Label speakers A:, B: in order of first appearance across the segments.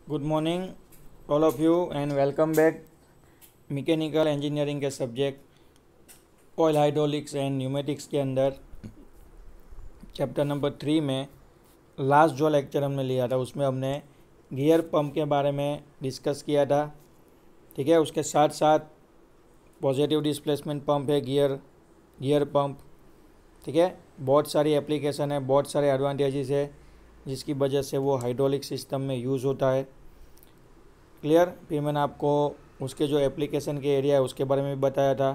A: Good morning all of you and welcome back. Mechanical engineering के subject oil hydraulics and pneumatics के अंदर chapter number 3 में last जो lecture हमने लिया था उसमें हमने गियर पंप के बारे में डिस्कस किया था। ठीक है, उसके साथ साथ पॉजिटिव डिस्प्लेसमेंट पंप है, गियर पंप। ठीक है, बहुत सारी एप्लीकेशन है, बहुत सारे एडवांटेजेस है जिसकी वजह से वो हाइड्रोलिक सिस्टम में यूज़ होता है। क्लियर। फिर मैंने आपको उसके जो एप्लीकेशन के एरिया है उसके बारे में भी बताया था।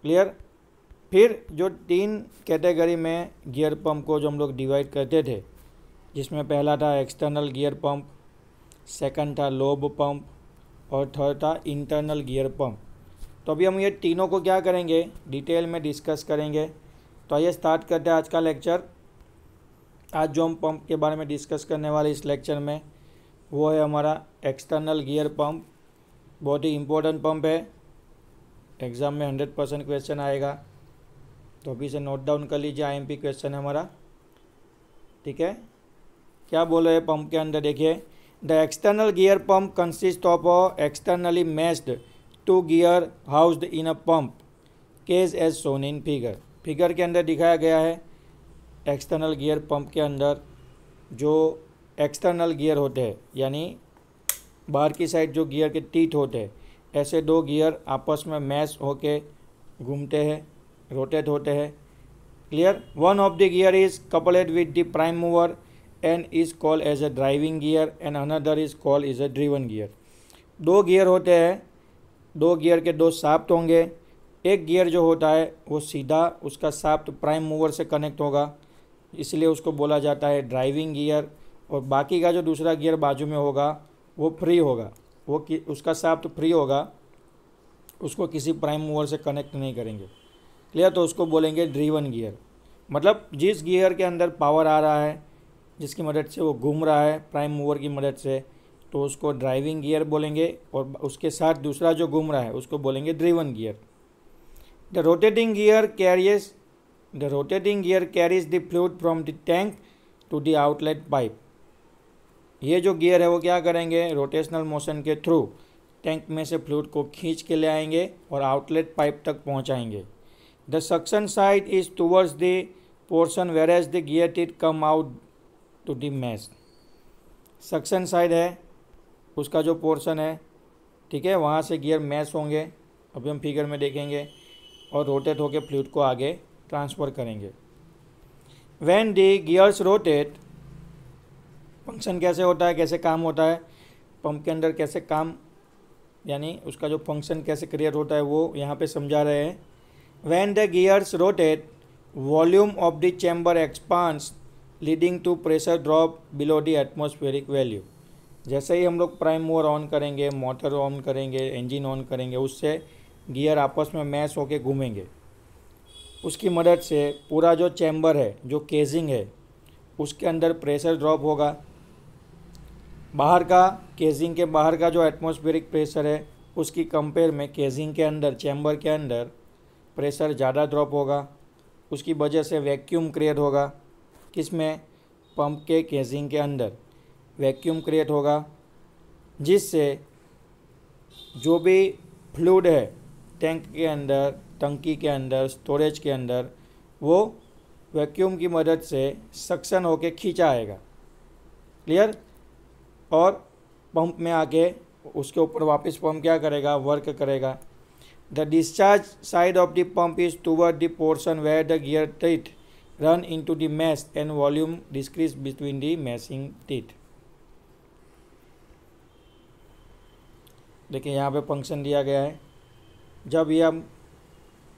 A: क्लियर। फिर जो 3 कैटेगरी में गियर पंप को जो हम लोग डिवाइड करते थे, जिसमें पहला था एक्सटर्नल गियर पंप, सेकंड था लोब पंप और थर्ड था इंटरनल गियर पंप। तो अभी हम ये तीनों को क्या करेंगे, डिटेल में डिस्कस करेंगे। तो आइए स्टार्ट करते हैं आज का लेक्चर। आज जो हम पंप के बारे में डिस्कस करने वाले इस लेक्चर में वो है हमारा एक्सटर्नल गियर पंप। बहुत ही इम्पोर्टेंट पंप है, एग्ज़ाम में 100% क्वेश्चन आएगा, तो अभी से नोट डाउन कर लीजिए। आईएमपी क्वेश्चन है हमारा। ठीक है, क्या बोल रहे हैं पंप के अंदर, देखिए। The external gear pump consist of externally matched 2 gear housed in a pump case as shown in figure के अंदर दिखाया गया है। एक्सटर्नल गियर पंप के अंदर जो एक्सटर्नल गियर होते हैं, यानी बाहर की साइड जो गियर के टीथ होते हैं, ऐसे 2 गियर आपस में मैच होके घूमते हैं, रोटेट होते हैं। Clear. One of the gear is coupled with the prime mover and is called as a driving gear and another is called is a driven gear. 2 gear होते हैं, 2 गियर के 2 शाफ्ट होंगे। एक गियर जो होता है वो सीधा उसका शाफ्ट प्राइम मूवर से कनेक्ट होगा, इसलिए उसको बोला जाता है ड्राइविंग गियर। और बाकी का जो दूसरा गियर बाजू में होगा वो फ्री होगा, उसका शाफ्ट फ्री होगा, उसको किसी प्राइम मूवर से कनेक्ट नहीं करेंगे। क्लियर। तो उसको बोलेंगे ड्रिवन गियर। मतलब जिस गियर के अंदर पावर आ रहा है, जिसकी मदद से वो घूम रहा है प्राइम मूवर की मदद से, तो उसको ड्राइविंग गियर बोलेंगे। और उसके साथ दूसरा जो घूम रहा है उसको बोलेंगे driven gear. The rotating gear carries the fluid from the tank to the outlet pipe. ये जो गियर है वो क्या करेंगे, रोटेशनल मोशन के थ्रू टैंक में से फ्लूइड को खींच के ले आएंगे और आउटलेट पाइप तक पहुंचाएंगे। The suction side is towards the portion where as the gear teeth come out to the mesh. Suction side है उसका जो पोर्शन है, ठीक है, वहाँ से गियर मैश होंगे, अभी हम फिगर में देखेंगे, और रोटेट होकर फ्लूइड को आगे ट्रांसफ़र करेंगे। When the gears rotate, function कैसे होता है, कैसे काम होता है पंप के अंदर, कैसे काम यानी उसका जो फंक्शन कैसे क्रिएट होता है वो यहाँ पे समझा रहे हैं। When the gears rotate volume of the chamber expands leading to pressure drop below the atmospheric value. जैसे ही हम लोग प्राइम मूवर ऑन करेंगे, मोटर ऑन करेंगे, इंजन ऑन करेंगे, उससे गियर आपस में मैश होके घूमेंगे। उसकी मदद से पूरा जो चैम्बर है, जो केजिंग है, उसके अंदर प्रेशर ड्रॉप होगा। बाहर का, केजिंग के बाहर का जो एटमॉस्फेरिक प्रेशर है उसकी कंपेयर में केजिंग के अंदर, चैम्बर के अंदर प्रेशर ज़्यादा ड्रॉप होगा। उसकी वजह से वैक्यूम क्रिएट होगा। किसमें, पंप के केजिंग के अंदर वैक्यूम क्रिएट होगा, जिससे जो भी फ्लूइड है टैंक के अंदर, टंकी के अंदर, स्टोरेज के अंदर, वो वैक्यूम की मदद से सक्शन होके खींचा आएगा। क्लियर। और पंप में आके उसके ऊपर वापस पंप क्या करेगा, वर्क करेगा। The discharge side of the pump is toward the portion where the gear teeth run into the mesh and volume decrease between the meshing teeth. देखिए यहाँ पे फंक्शन दिया गया है। जब ये हम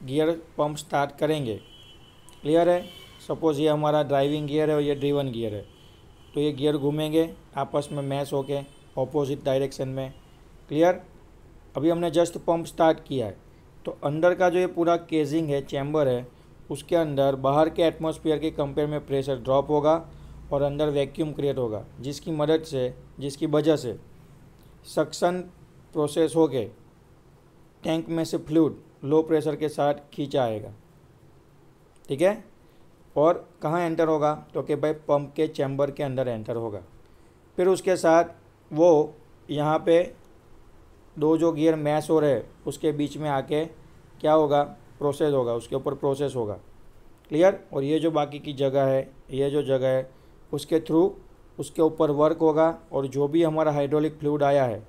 A: गियर पंप स्टार्ट करेंगे, क्लियर है, सपोज़ ये हमारा ड्राइविंग गियर है और ये ड्रिवन गियर है, तो ये गियर घूमेंगे आपस में मैश होके ऑपोजिट डायरेक्शन में। क्लियर। अभी हमने जस्ट पंप स्टार्ट किया है, तो अंदर का जो ये पूरा केजिंग है, चैम्बर है, उसके अंदर बाहर के एटमॉस्फेयर के कंपेयर में प्रेशर ड्रॉप होगा और अंदर वैक्यूम क्रिएट होगा, जिसकी वजह से सक्शन प्रोसेस होके टैंक में से फ्लूइड लो प्रेशर के साथ खींचा आएगा। ठीक है। और कहाँ एंटर होगा, तो कि भाई पंप के चैम्बर के अंदर एंटर होगा। फिर उसके साथ वो यहाँ पे दो जो गियर मैश हो रहे हैं उसके बीच में आके क्या होगा, प्रोसेस होगा, उसके ऊपर प्रोसेस होगा। क्लियर। और ये जो बाकी की जगह है, ये जो जगह है उसके थ्रू उसके ऊपर वर्क होगा, और जो भी हमारा हाइड्रोलिक फ्लूइड आया है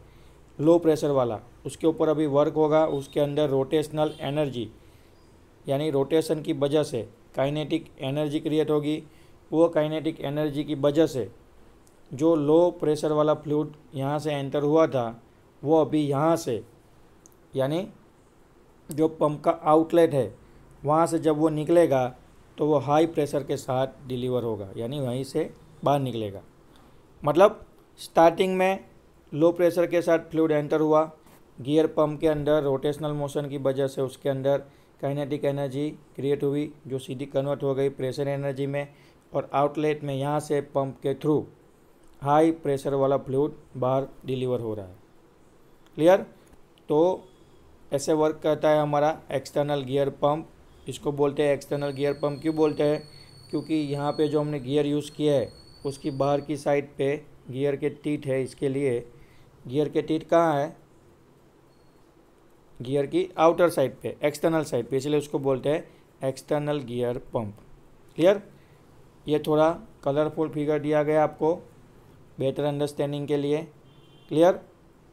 A: लो प्रेशर वाला उसके ऊपर अभी वर्क होगा। उसके अंदर रोटेशनल एनर्जी यानी रोटेशन की वजह से काइनेटिक एनर्जी क्रिएट होगी। वो काइनेटिक एनर्जी की वजह से जो लो प्रेशर वाला फ्लूइड यहाँ से एंटर हुआ था वो अभी यहाँ से यानी जो पंप का आउटलेट है वहाँ से जब वो निकलेगा तो वो हाई प्रेशर के साथ डिलीवर होगा, यानी वहीं से बाहर निकलेगा। मतलब स्टार्टिंग में लो प्रेशर के साथ फ्लूइड एंटर हुआ, गियर पंप के अंदर रोटेशनल मोशन की वजह से उसके अंदर काइनेटिक एनर्जी क्रिएट हुई जो सीधी कन्वर्ट हो गई प्रेशर एनर्जी में, और आउटलेट में यहाँ से पंप के थ्रू हाई प्रेशर वाला फ्लूइड बाहर डिलीवर हो रहा है। क्लियर। तो ऐसे वर्क करता है हमारा एक्सटर्नल गियर पंप। इसको बोलते हैं एक्सटर्नल गियर पंप। क्यों बोलते हैं? क्योंकि यहाँ पे जो हमने गियर यूज़ किया है उसकी बाहर की साइड पे गियर के टीथ है। इसके लिए गियर के टीथ कहाँ है? गियर की आउटर साइड पे, एक्सटर्नल साइड पे, इसलिए उसको बोलते हैं एक्सटर्नल गियर पंप। क्लियर। ये थोड़ा कलरफुल फिगर दिया गया आपको बेहतर अंडरस्टैंडिंग के लिए। क्लियर।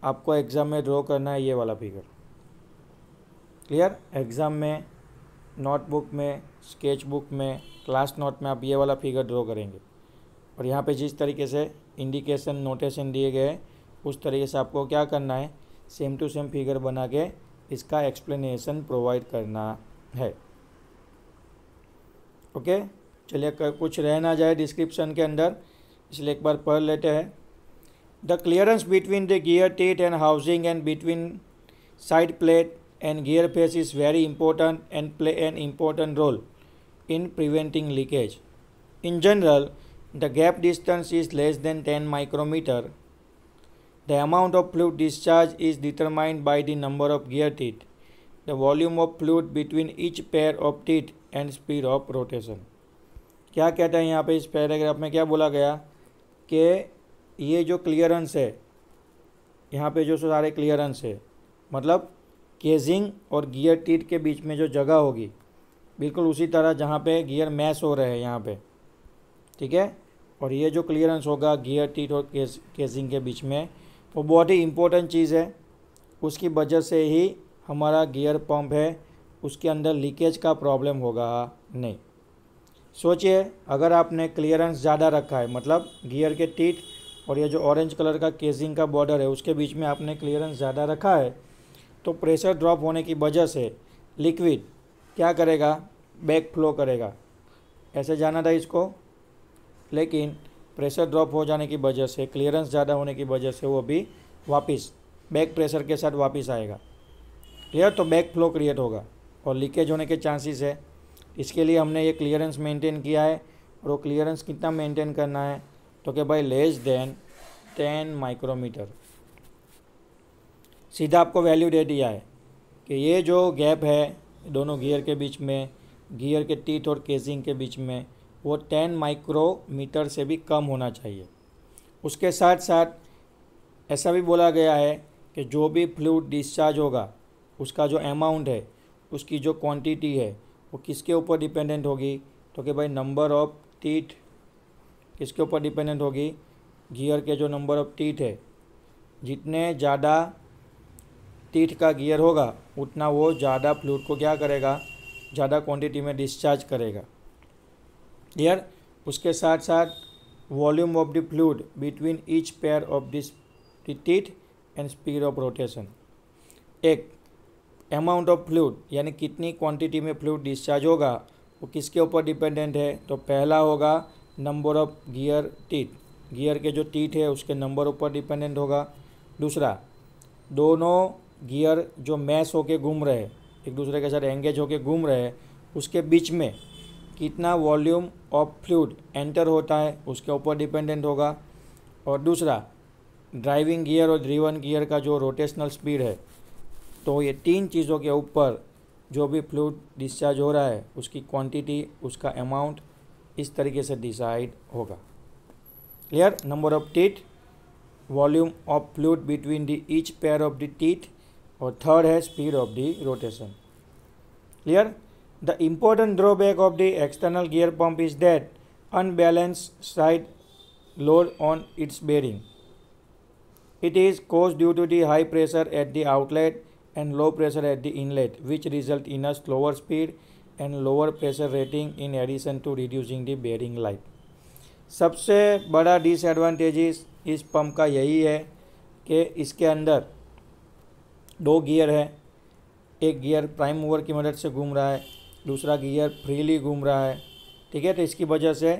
A: आपको एग्ज़ाम में ड्रॉ करना है ये वाला फिगर। क्लियर। एग्ज़ाम में नोटबुक में, स्केच बुक में, क्लास नोट में आप ये वाला फिगर ड्रॉ करेंगे, और यहाँ पे जिस तरीके से इंडिकेशन नोटेशन दिए गए हैं उस तरीके से आपको क्या करना है, सेम टू सेम फिगर बना के इसका एक्सप्लेनेशन प्रोवाइड करना है। ओके। चलिए, कुछ रह ना जाए डिस्क्रिप्शन के अंदर, इसलिए एक बार पढ़ लेते हैं। The clearance between the gear teeth and housing and between side plate and gear face is very important and play an important role in preventing leakage. In general, the gap distance is less than 10 micrometer. The amount of fluid discharge is determined by the number of gear teeth, the volume of fluid between each pair of teeth and speed of rotation. क्या कहता है यहाँ पे इस paragraph में क्या बोला गया कि ये जो क्लियरेंस है, यहाँ पे जो सारे क्लियरेंस है मतलब केजिंग और गियर टीथ के बीच में जो जगह होगी बिल्कुल उसी तरह जहाँ पे गियर मैश हो रहे हैं यहाँ पे, ठीक है। और ये जो क्लियरेंस होगा गियर टीथ और केजिंग के बीच में वो बहुत ही इम्पोर्टेंट चीज़ है। उसकी वजह से ही हमारा गियर पंप है उसके अंदर लीकेज का प्रॉब्लम होगा नहीं। सोचिए, अगर आपने क्लियरेंस ज़्यादा रखा है, मतलब गियर के टीथ और ये जो ऑरेंज कलर का केजिंग का बॉर्डर है उसके बीच में आपने क्लियरेंस ज़्यादा रखा है, तो प्रेशर ड्रॉप होने की वजह से लिक्विड क्या करेगा, बैक फ्लो करेगा। ऐसे जाना था इसको, लेकिन प्रेशर ड्रॉप हो जाने की वजह से, क्लियरेंस ज़्यादा होने की वजह से वो भी वापस बैक प्रेशर के साथ वापस आएगा। क्लियर। तो बैक फ्लो क्रिएट होगा और लीकेज होने के चांसेस है। इसके लिए हमने ये क्लियरेंस मेंटेन किया है। और वो क्लियरेंस कितना मेंटेन करना है, तो कि भाई लेस देन 10 माइक्रोमीटर। सीधा आपको वैल्यू दे दिया है कि ये जो गैप है दोनों गियर के बीच में, गियर के टीथ और केसिंग के बीच में, वो 10 माइक्रोमीटर से भी कम होना चाहिए। उसके साथ साथ ऐसा भी बोला गया है कि जो भी फ्लूइड डिस्चार्ज होगा उसका जो अमाउंट है, उसकी जो क्वांटिटी है वो किसके ऊपर डिपेंडेंट होगी, तो कि भाई नंबर ऑफ टीथ किसके ऊपर डिपेंडेंट होगी, गियर के जो नंबर ऑफ टीथ है, जितने ज़्यादा टीथ का गियर होगा उतना वो ज़्यादा फ्लूइड को क्या करेगा, ज़्यादा क्वांटिटी में डिस्चार्ज करेगा। क्लियर। उसके साथ साथ volume of the fluid between each pair of this teeth and speed of rotation. एक अमाउंट ऑफ फ्लूइड यानी कितनी क्वांटिटी में फ्लूइड डिस्चार्ज होगा वो किसके ऊपर डिपेंडेंट है, तो पहला होगा number of gear teeth, gear के जो टीथ है उसके नंबर ऊपर डिपेंडेंट होगा। दूसरा, दोनों गियर जो मैश होके घूम रहे हैं, एक दूसरे के साथ एंगेज होके घूम रहे हैं, उसके बीच में कितना वॉल्यूम ऑफ फ्लूइड एंटर होता है उसके ऊपर डिपेंडेंट होगा। और दूसरा, ड्राइविंग गियर और ड्रिवन गियर का जो रोटेशनल स्पीड है। तो ये तीन चीज़ों के ऊपर जो भी फ्लूइड डिस्चार्ज हो रहा है उसकी क्वांटिटी, उसका अमाउंट इस तरीके से डिसाइड होगा। Clear. Number of teeth, volume of fluid between the each pair of the teeth, और थर्ड है speed of the rotation. Clear? The important drawback of the external gear pump is that unbalanced side load on its bearing. It is caused due to the high pressure at the outlet and low pressure at the inlet, which result in a slower speed and lower pressure rating in addition to reducing the bearing life. सबसे बड़ा disadvantages इस pump का यही है कि इसके अंदर दो गियर है। एक गियर प्राइम मूवर की मदद से घूम रहा है, दूसरा गियर फ्रीली घूम रहा है। ठीक है, तो इसकी वजह से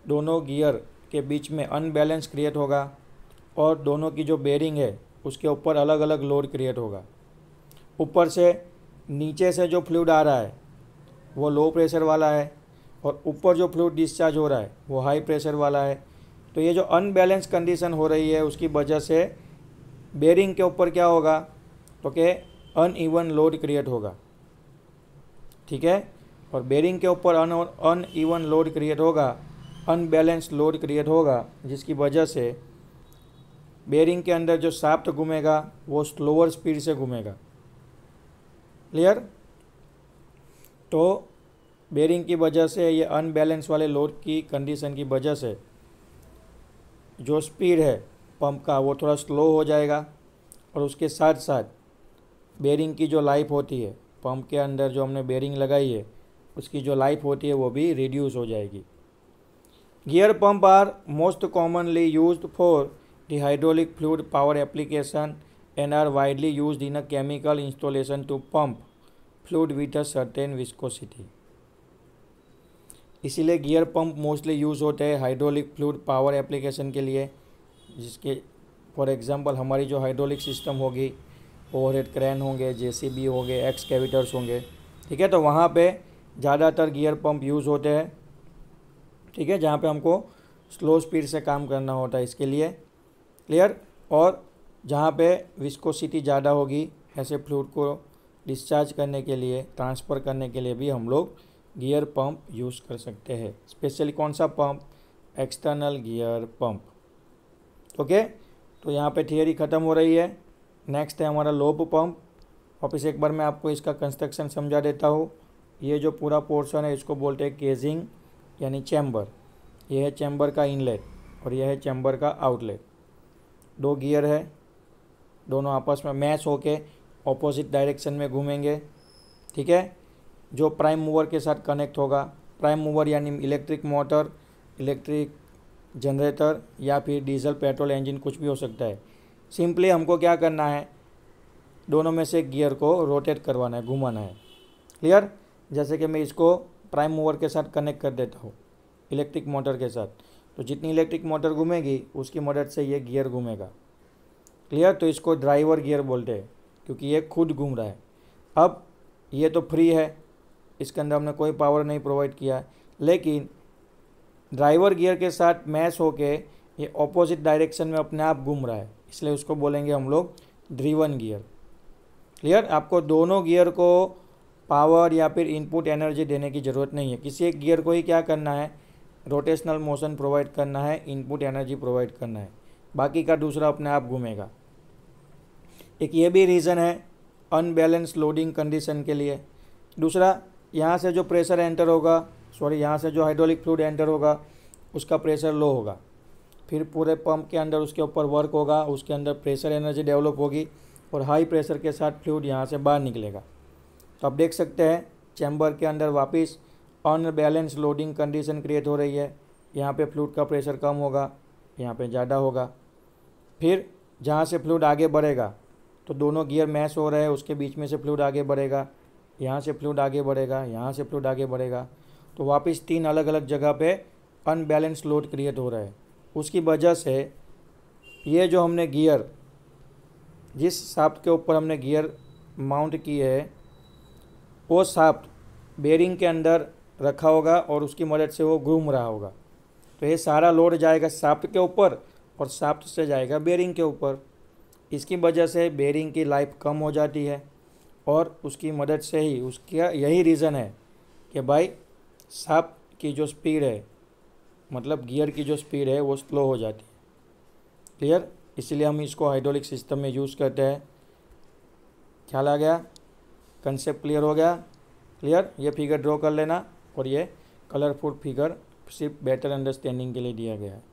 A: दोनों गियर के बीच में अनबैलेंस क्रिएट होगा और दोनों की जो बेरिंग है उसके ऊपर अलग अलग लोड क्रिएट होगा। ऊपर से नीचे से जो फ्लूइड आ रहा है वो लो प्रेशर वाला है और ऊपर जो फ्लूइड डिस्चार्ज हो रहा है वो हाई प्रेशर वाला है। तो ये जो अनबैलेंस कंडीशन हो रही है उसकी वजह से बेरिंग के ऊपर क्या होगा, तो कि अनइवन लोड क्रिएट होगा। ठीक है, और बेरिंग के ऊपर अनइवन लोड क्रिएट होगा, अनबैलेंस लोड क्रिएट होगा, जिसकी वजह से बेरिंग के अंदर जो शाफ्ट घूमेगा वो स्लोअर स्पीड से घूमेगा। क्लियर? तो बेरिंग की वजह से ये अनबैलेंस वाले लोड की कंडीशन की वजह से जो स्पीड है पंप का वो थोड़ा स्लो हो जाएगा और उसके साथ साथ बेरिंग की जो लाइफ होती है, पंप के अंदर जो हमने बेरिंग लगाई है उसकी जो लाइफ होती है वो भी रिड्यूस हो जाएगी। Gear pump are most commonly used for the hydraulic fluid power application and are widely used in a chemical installation to pump fluid with a certain viscosity. इसीलिए गियर पंप मोस्टली यूज़ होते हैं hydraulic fluid power application के लिए, जिसके for example हमारी जो hydraulic system होगी, overhead crane होंगे, जेसीबी होंगे, एक्सकेवेटर्स होंगे। ठीक है, तो वहाँ पे ज़्यादातर गियर पंप यूज़ होते हैं। ठीक है, जहाँ पे हमको स्लो स्पीड से काम करना होता है इसके लिए। क्लियर? और जहाँ पे विस्कोसिटी ज़्यादा होगी, ऐसे फ्लूइड को डिस्चार्ज करने के लिए, ट्रांसफ़र करने के लिए भी हम लोग गियर पंप यूज़ कर सकते हैं। स्पेशली कौन सा pump? External gear pump. Okay, तो यहाँ पे थियरी ख़त्म हो रही है। नेक्स्ट है हमारा लोब पंप। वापस एक बार मैं आपको इसका कंस्ट्रक्शन समझा देता हूँ। ये जो पूरा पोर्शन है इसको बोलते हैं केजिंग यानी चैम्बर। ये है चैम्बर का इनलेट और यह है चैम्बर का आउटलेट। दो गियर है, दोनों आपस में मैच होके ऑपोजिट डायरेक्शन में घूमेंगे। ठीक है, जो प्राइम मूवर के साथ कनेक्ट होगा, प्राइम मूवर यानी इलेक्ट्रिक मोटर, इलेक्ट्रिक जनरेटर या फिर डीजल पेट्रोल इंजन, कुछ भी हो सकता है। सिंपली हमको क्या करना है, दोनों में से गियर को रोटेट करवाना है, घुमाना है। क्लियर? जैसे कि मैं इसको प्राइम मूवर के साथ कनेक्ट कर देता हूँ इलेक्ट्रिक मोटर के साथ, तो जितनी इलेक्ट्रिक मोटर घूमेगी उसकी मदद से ये गियर घूमेगा। क्लियर? तो इसको ड्राइवर गियर बोलते हैं क्योंकि ये खुद घूम रहा है। अब ये तो फ्री है, इसके अंदर हमने कोई पावर नहीं प्रोवाइड किया, लेकिन ड्राइवर गियर के साथ मैच होके ये ऑपोजिट डायरेक्शन में अपने आप घूम रहा है, इसलिए उसको बोलेंगे हम लोग ड्रिवन गियर। क्लियर? आपको दोनों गियर को पावर या फिर इनपुट एनर्जी देने की ज़रूरत नहीं है। किसी एक गियर को ही क्या करना है, रोटेशनल मोशन प्रोवाइड करना है, इनपुट एनर्जी प्रोवाइड करना है, बाकी का दूसरा अपने आप घूमेगा। एक ये भी रीज़न है अनबैलेंस लोडिंग कंडीशन के लिए। दूसरा, यहाँ से जो प्रेशर एंटर होगा, यहाँ से जो हाइड्रोलिक फ्लूइड एंटर होगा उसका प्रेशर लो होगा, फिर पूरे पंप के अंदर उसके ऊपर वर्क होगा, उसके अंदर प्रेशर एनर्जी डेवलप होगी और हाई प्रेशर के साथ फ्लूइड यहाँ से बाहर निकलेगा। तो आप देख सकते हैं चैम्बर के अंदर वापस अनबैलेंस लोडिंग कंडीशन क्रिएट हो रही है। यहाँ पे फ्लूइड का प्रेशर कम होगा, यहाँ पे ज़्यादा होगा। फिर जहाँ से फ्लूइड आगे बढ़ेगा तो दोनों गियर मैच हो रहे हैं, उसके बीच में से फ्लूइड आगे बढ़ेगा, यहाँ से फ्लूइड आगे बढ़ेगा, यहाँ से फ्लूइड आगे बढ़ेगा, तो वापस तीन अलग अलग जगह पे अनबैलेंस लोड क्रिएट हो रहा है। उसकी वजह से ये जो हमने गियर, जिस शाफ्ट के ऊपर हमने गियर माउंट की है, वो शाफ्ट बेरिंग के अंदर रखा होगा और उसकी मदद से वो घूम रहा होगा। तो ये सारा लोड जाएगा शाफ्ट के ऊपर और शाफ्ट से जाएगा बेरिंग के ऊपर। इसकी वजह से बेरिंग की लाइफ कम हो जाती है और उसकी मदद से ही, उसका यही रीज़न है कि भाई शाफ्ट की जो स्पीड है, मतलब गियर की जो स्पीड है वो स्लो हो जाती है। क्लियर? इसीलिए हम इसको हाइड्रोलिक सिस्टम में यूज़ करते हैं। ख्याल आ गया? कंसेप्ट क्लियर हो गया? क्लियर? ये फिगर ड्रॉ कर लेना, और ये कलरफुल फिगर सिर्फ बेटर अंडरस्टैंडिंग के लिए दिया गया है।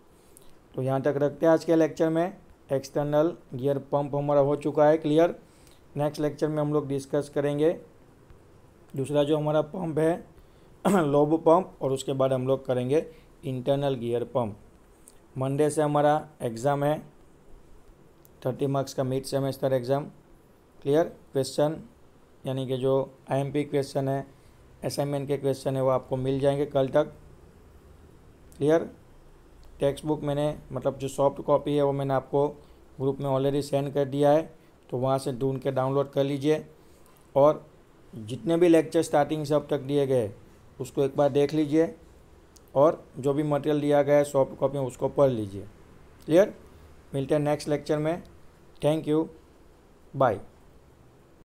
A: तो यहाँ तक रखते हैं आज के लेक्चर में। एक्सटर्नल गियर पंप हमारा हो चुका है क्लियर। नेक्स्ट लेक्चर में हम लोग डिस्कस करेंगे दूसरा जो हमारा पंप है लोब पंप, और उसके बाद हम लोग करेंगे इंटरनल गियर पंप। मंडे से हमारा एग्ज़ाम है, 30 मार्क्स का mid semester exam. Clear? Question यानी कि जो IMP क्वेश्चन है, असाइनमेंट के क्वेश्चन है, वो आपको मिल जाएंगे कल तक। क्लियर? टेक्स्ट बुक मैंने मतलब जो सॉफ्ट कॉपी है वो मैंने आपको ग्रुप में ऑलरेडी सेंड कर दिया है, तो वहाँ से ढूंढ के डाउनलोड कर लीजिए, और जितने भी लेक्चर स्टार्टिंग से अब तक दिए गए उसको एक बार देख लीजिए, और जो भी मटेरियल दिया गया है सॉफ्ट कॉपी में उसको पढ़ लीजिए। क्लियर? मिलते हैं नेक्स्ट लेक्चर में। Thank you, bye.